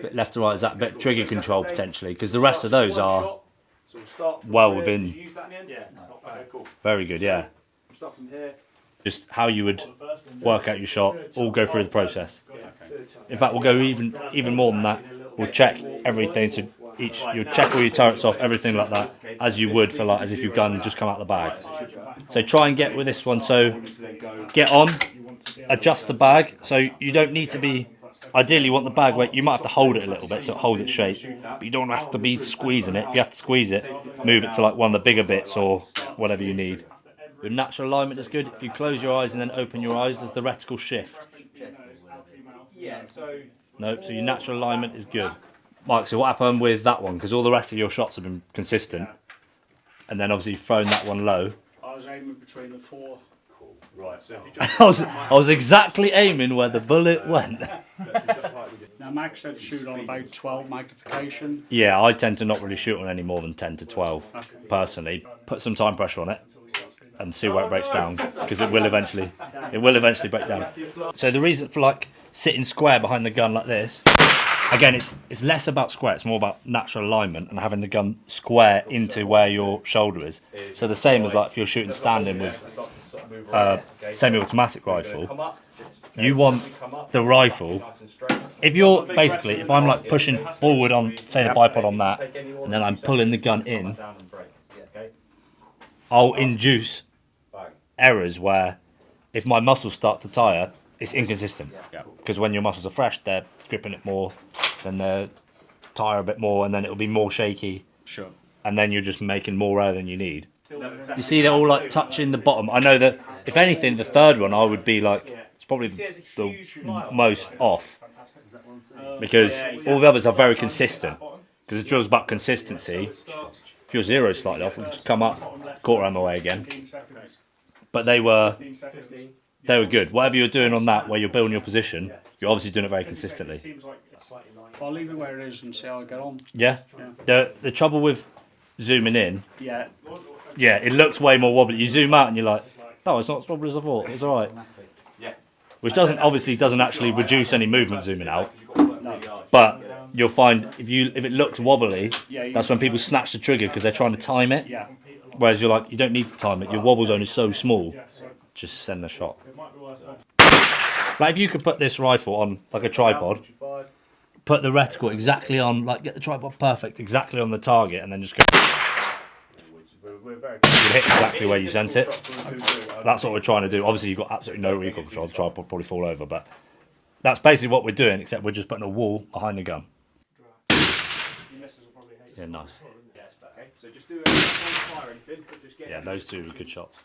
bit left to right, is that a bit of trigger control potentially? Because the rest of those are well within. Very good, yeah. Just how you would work out your shot, all go through the process. In fact, we'll go even more than that. We'll check everything to you'll check all your turrets off, everything like that, as you would for as if your gun just come out the bag. So try and get with this one. So get on, adjust the bag. So you don't need to be. Ideally, you want the bag where you might have to hold it a little bit so it holds its shape, but you don't have to be squeezing it. If you have to squeeze it, move it to like one of the bigger bits or whatever you need. Your natural alignment is good. If you close your eyes and then open your eyes, does the reticle shift? No, so your natural alignment is good. Mike, so what happened with that one? Because all the rest of your shots have been consistent, and then obviously you've thrown that one low. I was aiming between the 4. Cool. Right. So I was exactly aiming where the bullet went. Now Max said shoot on about 12 magnification. Yeah, I tend to not really shoot on any more than 10 to 12 personally. Put some time pressure on it and see where it breaks down, because it will eventually break down. So the reason for like sitting square behind the gun like this, again, it's less about square, it's more about natural alignment and having the gun square into where your shoulder is. So the same as like if you're shooting standing with a semi-automatic rifle, you want the rifle, if I'm like pushing forward on, say, the bipod on that, and then I'm pulling the gun in, I'll induce errors where if my muscles start to tire, it's inconsistent. Because when your muscles are fresh, they're gripping it more, then they tire a bit more, and then it'll be more shaky. Sure. And then you're just making more air than you need. You see, they're all like touching the bottom. I know that if anything, the third one I would be like, it's probably the most off, because all the others are very consistent. Because the drill's about consistency. If you're zero slightly off, we'll just come up, quarter arm away again. But they were good. Whatever you're doing on that, where you're building your position, you're obviously doing it very consistently. I'll leave it where it is and see how I get on. Yeah. The trouble with zooming in, Yeah, it looks way more wobbly. You zoom out and you're like, no, it's not as wobbly as I thought. It's all right. Which doesn't actually reduce any movement zooming out. But you'll find if it looks wobbly, that's when people snatch the trigger because they're trying to time it. yeah. Whereas you're like, you don't need to time it. Your wobble zone is so small. Just send the shot. Like if you could put this rifle on like a tripod, put the reticle exactly on, like get the tripod perfect, exactly on the target, and then just go. You'd hit exactly where you sent it. That's what we're trying to do. Obviously, you've got absolutely no recoil control. The tripod will probably fall over, but that's basically what we're doing, except we're just putting a wall behind the gun. Yeah, nice. Yeah, those two are good shots.